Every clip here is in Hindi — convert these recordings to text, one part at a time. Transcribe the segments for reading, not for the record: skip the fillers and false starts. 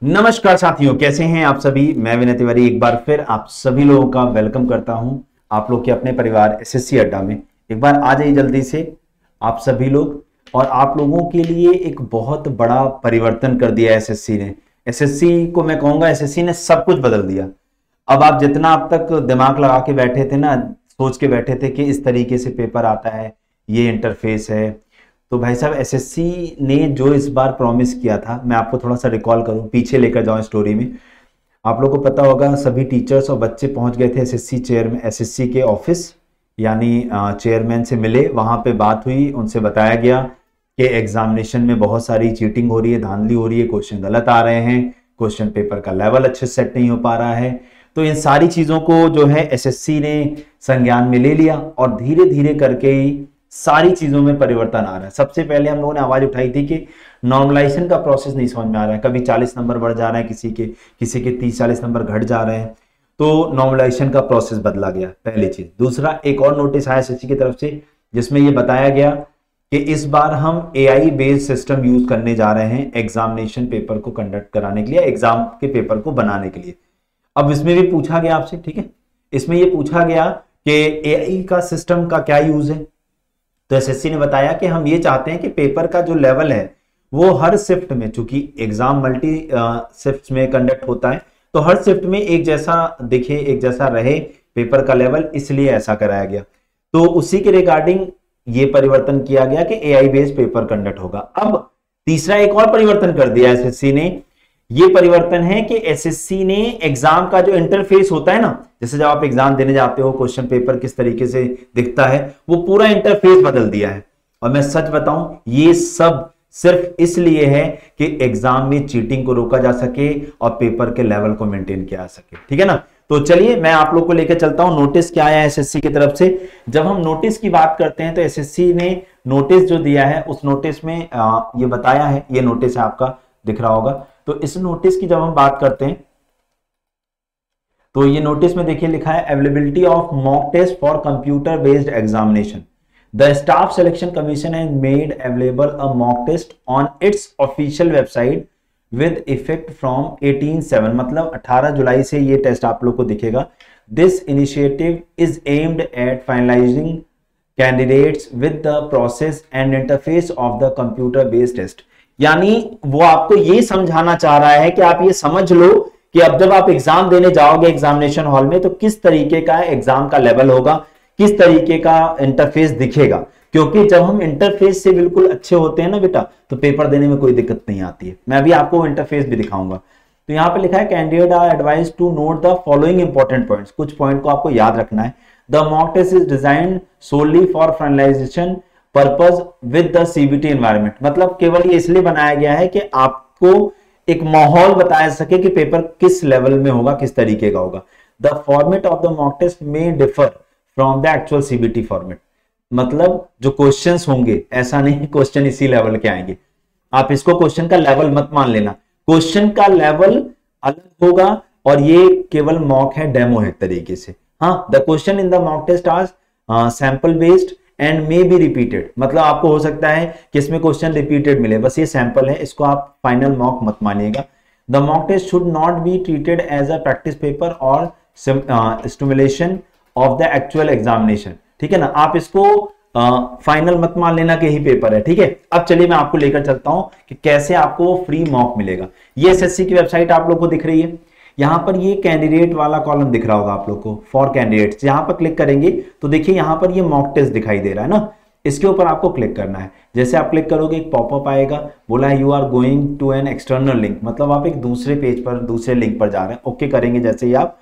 नमस्कार साथियों, कैसे हैं आप सभी। मैं विनय तिवारी एक बार फिर आप सभी लोगों का वेलकम करता हूं आप लोग के अपने परिवार एसएससी अड्डा में। एक बार आ जाइए जल्दी से आप सभी लोग। और आप लोगों के लिए एक बहुत बड़ा परिवर्तन कर दिया एसएससी ने। एसएससी को मैं कहूंगा एसएससी ने सब कुछ बदल दिया। अब आप जितना अब तक दिमाग लगा के बैठे थे ना, सोच के बैठे थे कि इस तरीके से पेपर आता है, ये इंटरफेस है, तो भाई साहब एसएससी ने जो इस बार प्रॉमिस किया था, मैं आपको थोड़ा सा रिकॉल करूं, पीछे लेकर जाऊं स्टोरी में। आप लोगों को पता होगा सभी टीचर्स और बच्चे पहुंच गए थे एसएससी चेयरमैन, एसएससी के ऑफिस यानी चेयरमैन से मिले। वहां पे बात हुई, उनसे बताया गया कि एग्जामिनेशन में बहुत सारी चीटिंग हो रही है, धांधली हो रही है, क्वेश्चन गलत आ रहे हैं, क्वेश्चन पेपर का लेवल अच्छे से सेट नहीं हो पा रहा है। तो इन सारी चीजों को जो है एसएससी ने संज्ञान में ले लिया और धीरे धीरे करके ही सारी चीजों में परिवर्तन आ रहा है। सबसे पहले हम लोगों ने आवाज उठाई थी कि नॉर्मलाइजेशन का प्रोसेस नहीं समझ में आ रहा है, कभी 40 नंबर बढ़ जा रहे हैं, किसी के 30-40 नंबर घट जा रहे हैं, तो नॉर्मलाइजेशन का प्रोसेस बदला गया, पहली चीज। दूसरा, एक और नोटिस आया एसएससी की तरफ से जिसमें यह बताया गया कि इस बार हम एआई बेस्ड सिस्टम यूज करने जा रहे हैं एग्जामिनेशन पेपर को कंडक्ट कराने के लिए, एग्जाम के पेपर को बनाने के लिए। अब इसमें भी पूछा गया आपसे, ठीक है, इसमें यह पूछा गया कि एआई का सिस्टम का क्या यूज है। तो एसएससी ने बताया कि हम ये चाहते हैं कि पेपर का जो लेवल है वो हर शिफ्ट में, चूंकि एग्जाम मल्टी शिफ्ट में कंडक्ट होता है, तो हर शिफ्ट में एक जैसा दिखे, एक जैसा रहे पेपर का लेवल, इसलिए ऐसा कराया गया। तो उसी के रिगार्डिंग ये परिवर्तन किया गया कि एआई बेस्ड पेपर कंडक्ट होगा। अब तीसरा एक और परिवर्तन कर दिया एसएससी ने। ये परिवर्तन है कि एसएससी ने एग्जाम का जो इंटरफेस होता है ना, जैसे जब आप एग्जाम देने जाते हो, क्वेश्चन पेपर किस तरीके से दिखता है, वो पूरा इंटरफेस बदल दिया है। और मैं सच बताऊं, ये सब सिर्फ इसलिए है कि एग्जाम में चीटिंग को रोका जा सके और पेपर के लेवल को मेंटेन किया जा सके, ठीक है ना। तो चलिए मैं आप लोग को लेकर चलता हूं, नोटिस क्या आया एसएससी की तरफ से। जब हम नोटिस की बात करते हैं तो एसएससी ने नोटिस जो दिया है, उस नोटिस में ये बताया है, ये नोटिस है आपका, दिख रहा होगा। तो इस नोटिस की जब हम बात करते हैं तो ये नोटिस में देखिए लिखा है, availability of mock test for computer based examination. The staff selection commission has made available a mock test on its official website with effect from 18/7, मतलब 18 जुलाई से ये टेस्ट आप लोग को दिखेगा। This initiative is aimed at finalising candidates with the process and interface of the computer based test. यानी वो आपको ये समझाना चाह रहा है कि आप ये समझ लो कि अब जब आप एग्जाम देने जाओगे एग्जामिनेशन हॉल में, तो किस तरीके का एग्जाम का लेवल होगा, किस तरीके का इंटरफेस दिखेगा। क्योंकि जब हम इंटरफेस से बिल्कुल अच्छे होते हैं ना बेटा, तो पेपर देने में कोई दिक्कत नहीं आती है। मैं अभी आपको इंटरफेस भी दिखाऊंगा। तो यहां पे लिखा है, candidate are advised to note the following important points. कुछ पॉइंट को आपको याद रखना है। The mock test is designed solely for finalisation purpose with the CBT environment. मतलब केवल ये इसलिए बनाया गया है कि आपको एक माहौल बताया सके कि पेपर किस लेवल में होगा, किस तरीके का होगा। The format of the mock test may differ from the actual CBT format. मतलब जो क्वेश्चंस होंगे, ऐसा नहीं क्वेश्चन इसी लेवल के आएंगे, आप इसको क्वेश्चन का लेवल मत मान लेना, क्वेश्चन का लेवल अलग होगा और ये केवल मॉक है, डेमो है एक तरीके से। हाँ, the question in the mock test are sample based and may be repeated. मतलब आपको हो सकता है कि इसमें क्वेश्चन रिपीटेड मिले, बस ये सैंपल है, इसको आप फाइनल मॉक मत मानिएगा। The mock test should not be treated as a practice paper or stimulation of the actual examination, ठीक है ना। आप इसको फाइनल मत मान लेना कि यही पेपर है, ठीक है। अब चलिए मैं आपको लेकर चलता हूं कि कैसे आपको फ्री मॉक मिलेगा। ये एसएससी की वेबसाइट आप लोग को दिख रही है, यहां पर ये कैंडिडेट वाला कॉलम दिख रहा होगा आप लोग को, फॉर कैंडिडेट्स। यहां पर क्लिक करेंगे तो देखिए यहां पर ये मॉक टेस्ट दिखाई दे रहा है ना, इसके ऊपर आपको क्लिक करना है। जैसे आप क्लिक करोगे एक पॉपअप आएगा, बोला है you are going to an external link, मतलब आप एक दूसरे पेज पर, दूसरे लिंक पर जा रहे हैं। ओके करेंगे जैसे ही आप,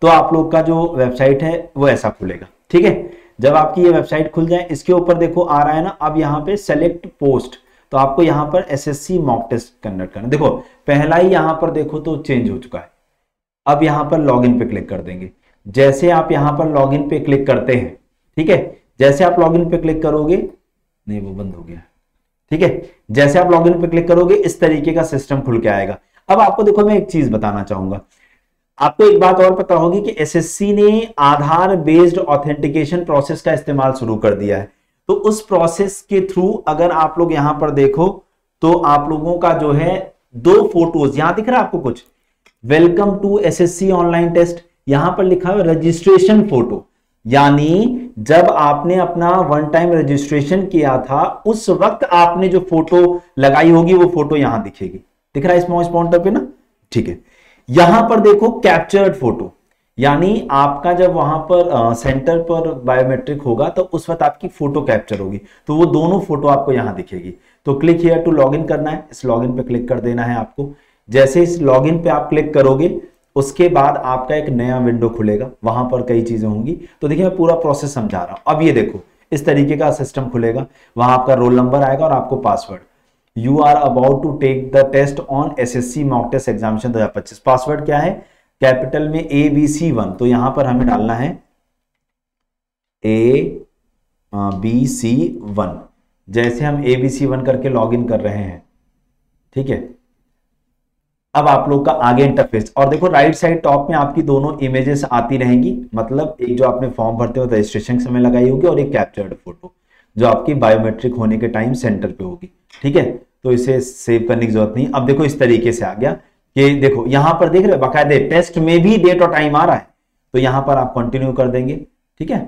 तो आप लोग का जो वेबसाइट है वो ऐसा खुलेगा, ठीक है। जब आपकी ये वेबसाइट खुल जाए, इसके ऊपर देखो आ रहा है ना, अब यहाँ पे सेलेक्ट पोस्ट, तो आपको यहाँ पर एसएससी मॉक टेस्ट कंडक्ट करना। देखो पहला ही यहाँ पर देखो तो चेंज हो चुका है। अब यहां पर लॉगिन पे क्लिक कर देंगे। जैसे आप यहां पर लॉगिन पे क्लिक करते हैं, ठीक है, जैसे आप लॉगिन पे क्लिक करोगे, नहीं वो बंद हो गया, ठीक है, जैसे आप लॉगिन पे क्लिक करोगे इस तरीके का सिस्टम खुल के आएगा। अब आपको देखो मैं एक चीज बताना चाहूंगा, आपको एक बात और पता होगी कि एसएससी ने आधार बेस्ड ऑथेंटिकेशन प्रोसेस का इस्तेमाल शुरू कर दिया है। तो उस प्रोसेस के थ्रू अगर आप लोग यहां पर देखो तो आप लोगों का जो है दो फोटोज, यहां दिख रहा है आपको कुछ, welcome to SSC online test, यहां पर लिखा है रजिस्ट्रेशन फोटो, यानी जब आपने अपना वन टाइम रजिस्ट्रेशन किया था उस वक्त आपने जो फोटो लगाई होगी वो फोटो यहां दिखेगी, दिख रहा है इस माउस पॉइंटर पे ना, ठीक है। यहां पर देखो कैप्चर्ड फोटो, यानी आपका जब वहां पर सेंटर पर बायोमेट्रिक होगा तो उस वक्त आपकी फोटो कैप्चर होगी, तो वो दोनों फोटो आपको यहां दिखेगी। तो क्लिक हियर टू लॉगिन करना है, इस लॉगिन पे क्लिक कर देना है आपको। जैसे इस लॉगिन पे आप क्लिक करोगे उसके बाद आपका एक नया विंडो खुलेगा, वहां पर कई चीजें होंगी। तो देखिए मैं पूरा प्रोसेस समझा रहा हूं। अब ये देखो इस तरीके का सिस्टम खुलेगा, वहां आपका रोल नंबर आएगा और आपको password, you are about to take the test on SSC mock test examination 2025। Password क्या है, कैपिटल में ABC1, तो यहां पर हमें डालना है ABC1, जैसे हम ABC1 करके लॉगिन कर रहे हैं, ठीक है। अब आप लोग का आगे इंटरफेस, और देखो राइट साइड टॉप में आपकी दोनों इमेजेस आती रहेंगी, मतलब एक जो आपने फॉर्म भरते हो रजिस्ट्रेशन के समय लगाई होगी और एक कैप्चर्ड फोटो जो आपकी बायोमेट्रिक होने के टाइम सेंटर पे होगी, ठीक है। तो इसे सेव करने की जरूरत नहीं। अब देखो इस तरीके से आ गया कि देखो यहां पर देख रहे हो बाकायदे टेस्ट में भी डेट और टाइम आ रहा है, तो यहां पर आप कंटिन्यू कर देंगे, ठीक है।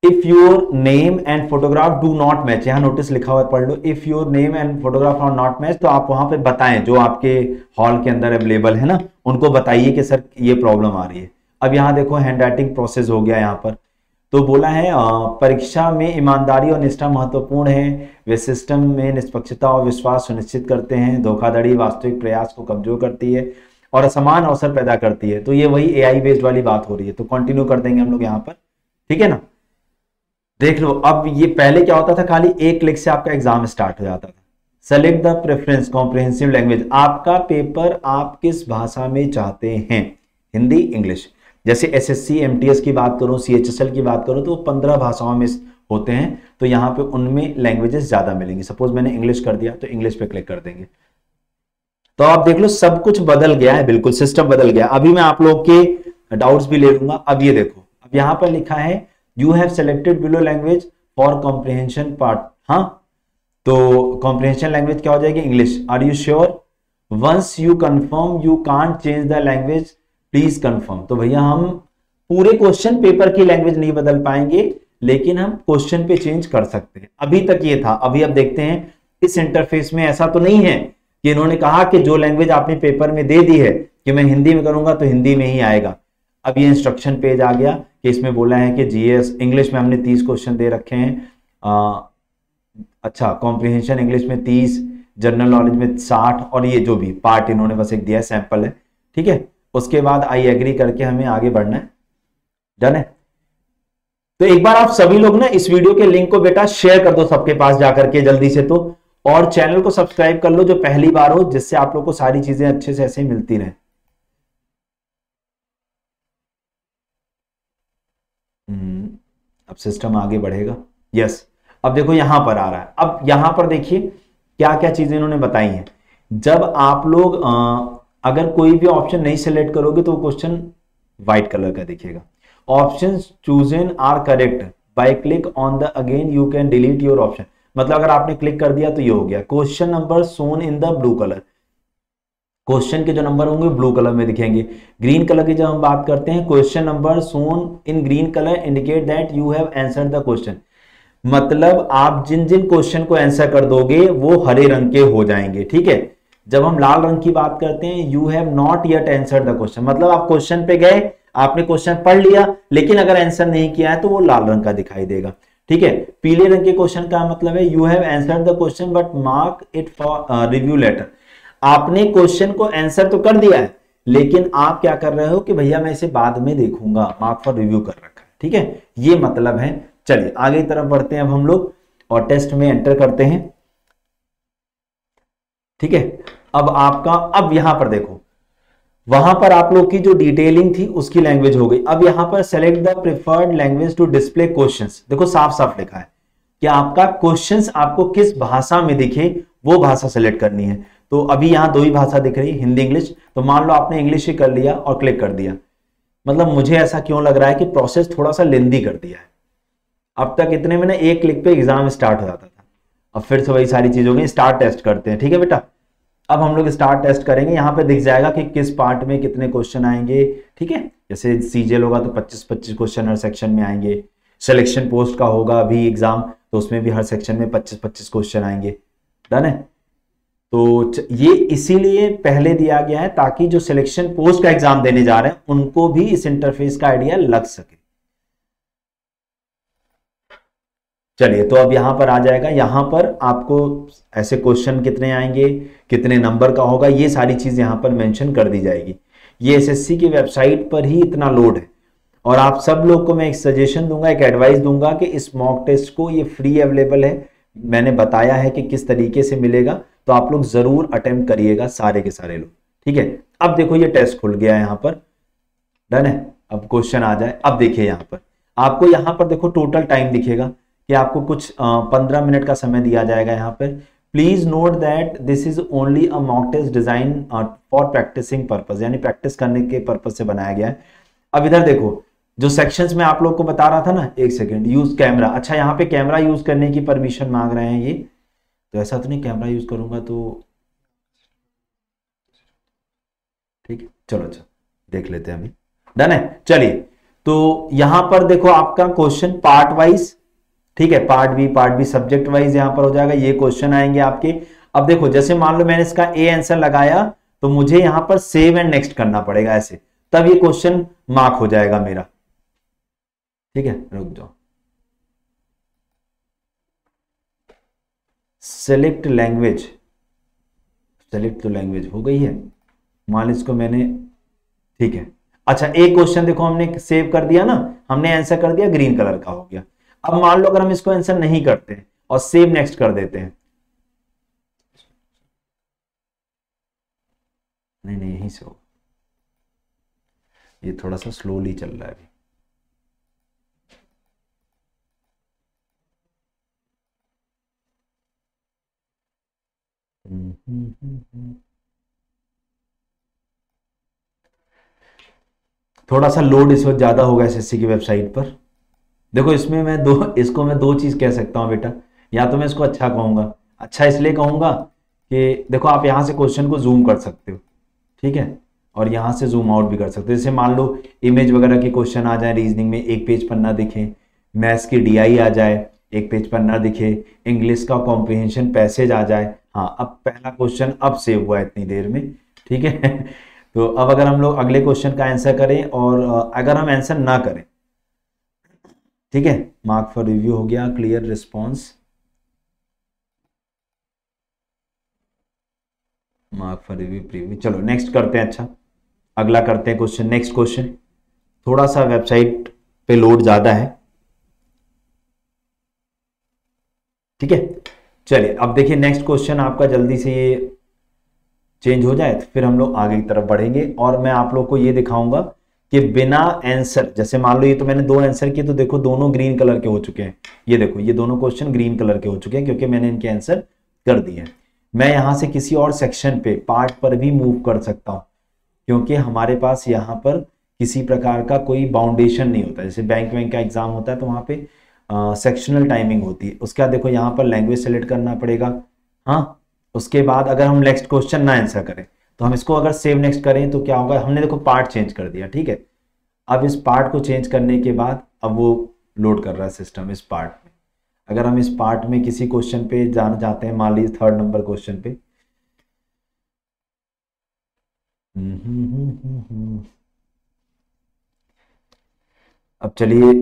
If your name and photograph do not match, यहां नोटिस लिखा हुआ है पढ़ लो, if your name and photograph are not match, तो आप वहां पे बताएं जो आपके हॉल के अंदर अवेलेबल है ना, उनको बताइए कि सर ये प्रॉब्लम आ रही है। अब यहां देखो हैंड राइटिंग प्रोसेस हो गया यहां पर, तो बोला है परीक्षा में ईमानदारी और निष्ठा महत्वपूर्ण है, वे सिस्टम में निष्पक्षता और विश्वास सुनिश्चित करते हैं, धोखाधड़ी वास्तविक प्रयास को कमजोर करती है और असमान अवसर पैदा करती है। तो ये वही एआई बेस्ड वाली बात हो रही है, तो कंटिन्यू कर देंगे हम लोग यहाँ पर, ठीक है ना। देख लो अब ये पहले क्या होता था, खाली एक क्लिक से आपका एग्जाम स्टार्ट हो जाता था। Select the preference comprehensive language, आपका पेपर आप किस भाषा में चाहते हैं, हिंदी इंग्लिश। जैसे एसएससी एमटीएस की बात करूं, सीएचएसएल की बात करूं तो 15 भाषाओं में होते हैं, तो यहां पे उनमें लैंग्वेजेस ज्यादा मिलेंगी। सपोज मैंने इंग्लिश कर दिया तो इंग्लिश पे क्लिक कर देंगे। तो आप देख लो सब कुछ बदल गया है, बिल्कुल सिस्टम बदल गया। अभी मैं आप लोग के डाउट्स भी ले लूंगा। अब ये देखो, अब यहां पर लिखा है you have selected below language for comprehension part, हाँ, तो कॉम्प्रिहेंशन लैंग्वेज क्या हो जाएगी, English. Are you sure, once you confirm you can't change the language please confirm. तो भैया हम पूरे क्वेश्चन पेपर की लैंग्वेज नहीं बदल पाएंगे, लेकिन हम क्वेश्चन पे चेंज कर सकते हैं। अभी तक ये था, अभी अब देखते हैं इस इंटरफेस में ऐसा तो नहीं है कि इन्होंने कहा कि जो लैंग्वेज आपने पेपर में दे दी है कि मैं हिंदी में करूंगा तो हिंदी में ही आएगा। अब ये इंस्ट्रक्शन पेज आ गया कि इसमें बोला है कि जीएस इंग्लिश में हमने 30 क्वेश्चन दे रखे हैं, अच्छा कॉम्प्रिहेंशन इंग्लिश में 30, जनरल नॉलेज में 60, और ये जो भी पार्ट इन्होंने बस एक दिया है, सैंपल है, ठीक है। उसके बाद आई एग्री करके हमें आगे बढ़ना है, डन है। तो एक बार आप सभी लोग ना इस वीडियो के लिंक को बेटा शेयर कर दो सबके पास जाकर के जल्दी से, तो और चैनल को सब्सक्राइब कर लो जो पहली बार हो, जिससे आप लोग को सारी चीजें अच्छे से ऐसे मिलती रहे। अब सिस्टम आगे बढ़ेगा, यस। अब देखो यहां पर आ रहा है, अब यहां पर देखिए क्या क्या चीजें इन्होंने बताई हैं। जब आप लोग अगर कोई भी ऑप्शन नहीं सिलेक्ट करोगे तो क्वेश्चन व्हाइट कलर का दिखेगा। Options chosen are correct by click on the again you can delete your option, मतलब अगर आपने क्लिक कर दिया तो ये हो गया। Question number shown in the blue colour, question के जो नंबर होंगे ब्लू कलर में दिखेंगे। ग्रीन कलर की जब हम बात करते हैं, question number shown in green colour indicate that you have answered the question, मतलब आप जिन जिन क्वेश्चन को आंसर कर दोगे वो हरे रंग के हो जाएंगे, ठीक है। जब हम लाल रंग की बात करते हैं, you have not yet answered the question, मतलब आप क्वेश्चन पे गए, आपने क्वेश्चन पढ़ लिया, लेकिन अगर आंसर नहीं किया है तो वो लाल रंग का दिखाई देगा, ठीक है। पीले रंग के क्वेश्चन का मतलब है you have answered the question but mark it for review later, आपने क्वेश्चन को आंसर तो कर दिया है, लेकिन आप क्या कर रहे हो कि भैया मैं इसे बाद में देखूंगा, मार्क फॉर रिव्यू कर रखा है, ठीक है, ये मतलब है। चलिए आगे की तरफ बढ़ते हैं अब हम लोग और टेस्ट में एंटर करते हैं, ठीक है। अब आपका, अब यहां पर देखो, वहां पर आप लोग की जो डिटेलिंग थी उसकी लैंग्वेज हो गई। अब यहां पर select the preferred language to display questions, देखो साफ साफ लिखा है कि आपका क्वेश्चंस आपको किस भाषा में दिखे वो भाषा सेलेक्ट करनी है। तो अभी यहां दो ही भाषा दिख रही है, हिंदी इंग्लिश, तो मान लो आपने इंग्लिश ही कर लिया और क्लिक कर दिया, मतलब मुझे ऐसा क्यों लग रहा है कि प्रोसेस थोड़ा सा लेंदी कर दिया है। अब तक इतने में ना एक क्लिक पे एग्जाम स्टार्ट हो जाता था, अब फिर से वही सारी चीज हो गई। स्टार्ट टेस्ट करते हैं, ठीक है बेटा, अब हम लोग स्टार्ट टेस्ट करेंगे। यहाँ पे दिख जाएगा कि किस पार्ट में कितने क्वेश्चन आएंगे, ठीक है। जैसे सीजीएल होगा तो 25-25 क्वेश्चन हर सेक्शन में आएंगे। सिलेक्शन पोस्ट का होगा अभी एग्जाम, तो उसमें भी हर सेक्शन में 25-25 क्वेश्चन आएंगे। डन है। तो ये इसीलिए पहले दिया गया है ताकि जो सिलेक्शन पोस्ट का एग्जाम देने जा रहे हैं उनको भी इस इंटरफेस का आइडिया लग सके। चलिए, तो अब यहां पर आ जाएगा, यहां पर आपको ऐसे क्वेश्चन कितने आएंगे, कितने नंबर का होगा, ये सारी चीज यहां पर मेंशन कर दी जाएगी। ये एसएससी की वेबसाइट पर ही इतना लोड है। और आप सब लोग को मैं एक सजेशन दूंगा, एक एडवाइस दूंगा कि इस मॉक टेस्ट को, ये फ्री अवेलेबल है, मैंने बताया है कि किस तरीके से मिलेगा, तो आप लोग जरूर अटेम्प्ट करिएगा, सारे के सारे लोग, ठीक है। अब देखो ये टेस्ट खुल गया है यहां पर। डन है। अब क्वेश्चन आ जाए। अब देखिए यहां पर आपको, यहां पर देखो टोटल टाइम दिखेगा कि आपको कुछ 15 मिनट का समय दिया जाएगा यहाँ पर। Please note that this is only a mock test design for practising purpose, यानी प्रैक्टिस करने के पर्पस से बनाया गया है। अब इधर देखो जो सेक्शंस में आप लोग को बता रहा था ना, एक सेकेंड, यूज कैमरा। अच्छा, यहाँ पे कैमरा यूज करने की परमिशन मांग रहे हैं ये, तो ऐसा तो नहीं कैमरा यूज करूंगा तो ठीक है। चलो अच्छा देख लेते हैं अभी। डन है। चलिए, तो यहां पर देखो आपका क्वेश्चन पार्ट वाइज, ठीक है, पार्ट बी सब्जेक्ट वाइज यहां पर हो जाएगा, ये क्वेश्चन आएंगे आपके। अब देखो जैसे मान लो मैंने इसका ए आंसर लगाया, तो मुझे यहां पर सेव एंड नेक्स्ट करना पड़ेगा ऐसे, तब ये क्वेश्चन मार्क हो जाएगा मेरा, ठीक है। रुक जाओ, सेलेक्ट लैंग्वेज, सेलेक्ट तो लैंग्वेज हो गई है, मान लो इसको मैंने, ठीक है। अच्छा, एक क्वेश्चन देखो हमने सेव कर दिया ना, हमने आंसर कर दिया, ग्रीन कलर का हो गया। अब मान लो अगर हम इसको आंसर नहीं करते और सेव नेक्स्ट कर देते हैं, नहीं नहीं यहीं से हो, ये थोड़ा सा स्लोली चल रहा है अभी। थोड़ा सा लोड इस वक्त ज्यादा होगा एसएससी की वेबसाइट पर। देखो इसमें मैं दो चीज कह सकता हूं बेटा, या तो मैं इसको अच्छा कहूंगा, अच्छा इसलिए कहूंगा कि देखो आप यहां से क्वेश्चन को जूम कर सकते हो, ठीक है, और यहां से जूम आउट भी कर सकते हो। जैसे मान लो इमेज वगैरह के क्वेश्चन आ जाए, रीजनिंग में एक पेज पन्ना दिखे, मैथ्स की डीआई आ जाए, एक पेज पन्ना दिखे, इंग्लिश का कॉम्प्रिहेंशन पैसेज आ जाए। हाँ, अब पहला क्वेश्चन अब सेव हुआ है इतनी देर में, ठीक है। तो अब अगर हम लोग अगले क्वेश्चन का आंसर करें और अगर हम आंसर ना करें, ठीक है, मार्क फॉर रिव्यू हो गया, clear response, mark for review preview. चलो नेक्स्ट करते हैं। अच्छा, अगला करते हैं क्वेश्चन, नेक्स्ट क्वेश्चन। थोड़ा सा वेबसाइट पे लोड ज्यादा है, ठीक है। चलिए अब देखिए नेक्स्ट क्वेश्चन आपका, जल्दी से ये चेंज हो जाए तो फिर हम लोग आगे की तरफ बढ़ेंगे। और मैं आप लोग को ये दिखाऊंगा कि बिना आंसर, जैसे मान लो ये तो मैंने दो आंसर किए, तो देखो दोनों ग्रीन कलर के हो चुके हैं। ये देखो ये दोनों क्वेश्चन ग्रीन कलर के हो चुके हैं क्योंकि मैंने इनके आंसर कर दिए हैं। मैं यहां से किसी और सेक्शन पे, पार्ट पर भी मूव कर सकता हूं, क्योंकि हमारे पास यहाँ पर किसी प्रकार का कोई बाउंडेशन नहीं होता। जैसे बैंक का एग्जाम होता है तो वहां पे सेक्शनल टाइमिंग होती है। उसके बाद देखो यहाँ पर लैंग्वेज सेलेक्ट करना पड़ेगा। हाँ, उसके बाद अगर हम नेक्स्ट क्वेश्चन ना आंसर करें तो हम इसको अगर सेव नेक्स्ट करें तो क्या होगा, हमने देखो पार्ट चेंज कर दिया, ठीक है। अब इस पार्ट को चेंज करने के बाद अब वो लोड कर रहा है सिस्टम इस पार्ट में। अगर हम इस पार्ट में किसी क्वेश्चन पे जाना चाहते हैं, मान लीजिए 3rd नंबर क्वेश्चन पे, अब चलिए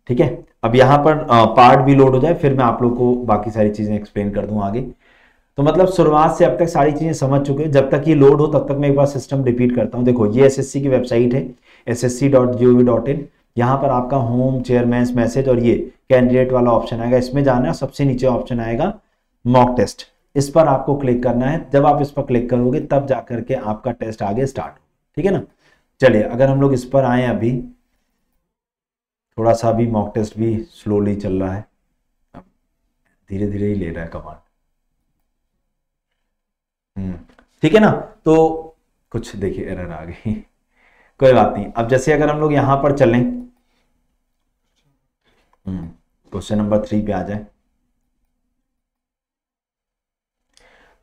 ठीक है, अब यहाँ पर पार्ट भी लोड हो जाए, फिर मैं आप लोग को बाकी सारी चीजें एक्सप्लेन कर दूं आगे। तो मतलब शुरुआत से अब तक सारी चीजें समझ चुके हैं। जब तक ये लोड हो तब तक मैं एक बार सिस्टम रिपीट करता हूं। देखो ये एसएससी की वेबसाइट है, ssc.gov.in। यहाँ पर आपका होम, चेयरमैन मैसेज और ये कैंडिडेट वाला ऑप्शन आएगा, इसमें जाना है। सबसे नीचे ऑप्शन आएगा मॉक टेस्ट, इस पर आपको क्लिक करना है। जब आप इस पर क्लिक करोगे तब जाकर के आपका टेस्ट आगे स्टार्ट हो, ठीक है ना। चलिए अगर हम लोग इस पर आए, अभी थोड़ा सा भी मॉक टेस्ट भी स्लोली चल रहा है, धीरे धीरे ही ले रहा है कमांड, ठीक है ना। तो कुछ देखिए एरर आ गई, कोई बात नहीं। अब जैसे अगर हम लोग यहां पर चलें, क्वेश्चन नंबर 3 पे आ जाए,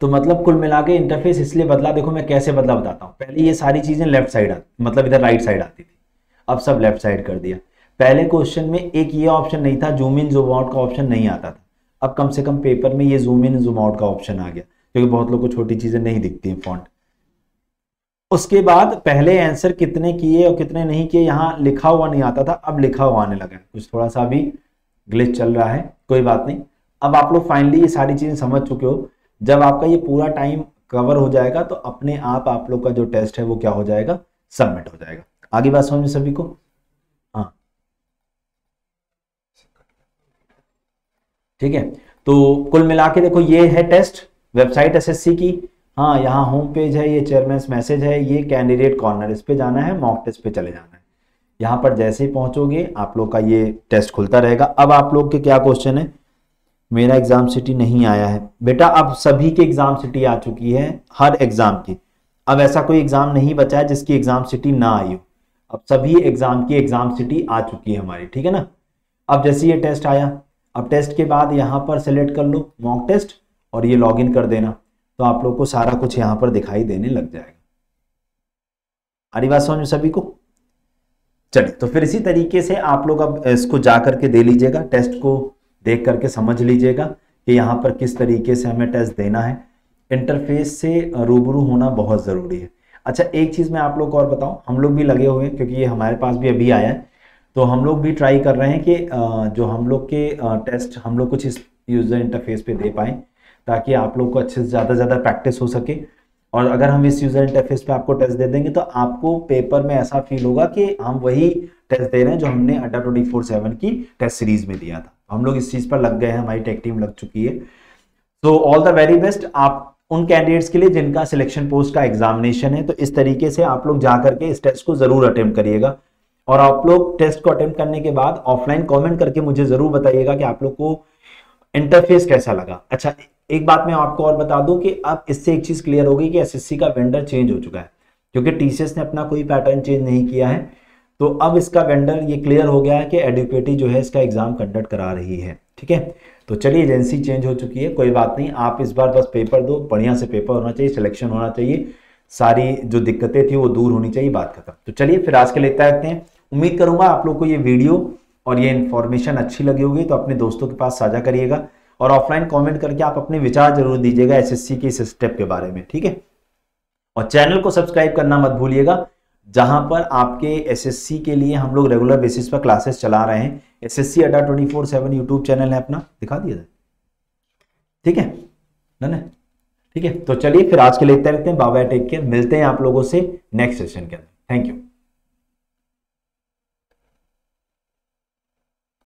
तो मतलब कुल मिला के इंटरफेस इसलिए बदला, देखो मैं कैसे बदला बताता हूँ। पहले ये सारी चीजें लेफ्ट साइड आती, मतलब इधर राइट साइड आती थी, अब सब लेफ्ट साइड कर दिया। पहले क्वेश्चन में एक ये ऑप्शन नहीं था, जूम इन जूम आउट का ऑप्शन नहीं आता था, अब कम से कम पेपर में ये जूम इन जूम आउट का ऑप्शन आ गया, क्योंकि बहुत लोगों को छोटी चीजें नहीं दिखती हैं फॉन्ट। उसके बाद पहले आंसर कितने किए और कितने नहीं किए यहाँ लिखा हुआ नहीं आता था, अब लिखा हुआ आने लगा है। कुछ थोड़ा सा भी ग्लिच चल रहा है, कोई बात नहीं। अब आप लोग फाइनली ये सारी चीजें समझ चुके हो। जब आपका ये पूरा टाइम कवर हो जाएगा तो अपने आप लोग का जो टेस्ट है वो क्या हो जाएगा, सबमिट हो जाएगा। आगे बात समझ में सभी को? हाँ ठीक है। तो कुल मिला के देखो ये है टेस्ट, वेबसाइट एसएससी की। हाँ यहाँ होम पेज है, ये चेयरमैन मैसेज है, ये कैंडिडेट कॉर्नर, इस पे जाना है, मॉक टेस्ट पे चले जाना है। यहाँ पर जैसे ही पहुंचोगे आप लोग का ये टेस्ट खुलता रहेगा। अब आप लोग के क्या क्वेश्चन है, मेरा एग्जाम सिटी नहीं आया है। बेटा अब सभी की एग्जाम सिटी आ चुकी है, हर एग्जाम की। अब ऐसा कोई एग्जाम नहीं बचा है जिसकी एग्जाम सिटी ना आई हो, अब सभी एग्जाम की एग्जाम सिटी आ चुकी है हमारी, ठीक है ना। अब जैसे ये टेस्ट आया, अब टेस्ट के बाद यहाँ पर सेलेक्ट कर लो मॉक टेस्ट और ये लॉगिन कर देना, तो आप लोग को सारा कुछ यहाँ पर दिखाई देने लग जाएगा। आरी बात समझ में सभी को? चलिए तो फिर इसी तरीके से आप लोग अब इसको जा करके दे लीजिएगा, टेस्ट को देख करके समझ लीजिएगा कि यहाँ पर किस तरीके से हमें टेस्ट देना है। इंटरफेस से रूबरू होना बहुत ज़रूरी है। अच्छा एक चीज़ मैं आप लोग को और बताऊं, हम लोग भी लगे हुए हैं क्योंकि ये हमारे पास भी अभी आया है, तो हम लोग भी ट्राई कर रहे हैं कि जो हम लोग के टेस्ट हम लोग कुछ इस यूज़र इंटरफेस पे दे पाएँ, ताकि आप लोग को अच्छे से ज़्यादा प्रैक्टिस हो सके। और अगर हम इस यूज़र इंटरफेस पे आपको टेस्ट दे देंगे तो आपको पेपर में ऐसा फील होगा कि हम वही टेस्ट दे रहे हैं जो हमने अड्डा 24/7 की टेस्ट सीरीज में दिया था। हम लोग इस चीज़ पर लग गए हैं, हमारी टेक टीम लग चुकी है। तो ऑल द वेरी बेस्ट आप उन कैंडिडेट्स के लिए जिनका सिलेक्शन पोस्ट का एग्जामिनेशन है। तो इस तरीके से आप लोग जा करके इस टेस्ट को जरूर अटेम्प्ट करिएगा, और आप लोग टेस्ट को अटेम्प्ट करने के बाद ऑफलाइन कमेंट करके मुझे जरूर बताइएगा कि आप लोग को इंटरफेस कैसा लगा। अच्छा एक बात मैं आपको और बता दूं कि अब इससे एक चीज क्लियर हो गई कि एसएससी का वेंडर चेंज हो चुका है, क्योंकि टीसीएस ने अपना कोई पैटर्न चेंज नहीं किया है। तो अब इसका वेंडर ये क्लियर हो गया है कि एडुकेटी जो है इसका एग्जाम कंडक्ट करा रही है, ठीक है। तो चलिए एजेंसी चेंज हो चुकी है, कोई बात नहीं, आप इस बार बस पेपर दो, बढ़िया से पेपर होना चाहिए, सिलेक्शन होना चाहिए, सारी जो दिक्कतें थी वो दूर होनी चाहिए, बात खत्म। तो चलिए फिर आज के लिए इतना रखते हैं। उम्मीद करूंगा आप लोग को ये वीडियो और ये इन्फॉर्मेशन अच्छी लगी होगी, तो अपने दोस्तों के पास साझा करिएगा, और ऑफलाइन कमेंट करके आप अपने विचार जरूर दीजिएगा एसएससी के इस स्टेप के बारे में, ठीक है। और चैनल को सब्सक्राइब करना मत भूलिएगा, जहां पर आपके एसएससी के लिए हम लोग रेगुलर बेसिस पर क्लासेस चला रहे हैं। एसएससी अड्डा 24/7 यूट्यूब चैनल है अपना, दिखा दिया जाए, ठीक है ना, ठीक है। तो चलिए फिर आज के लिए इतना रखते हैं, बाय बाय, टेक केयर, मिलते हैं आप लोगों से नेक्स्ट सेशन के अंदर। Thank you.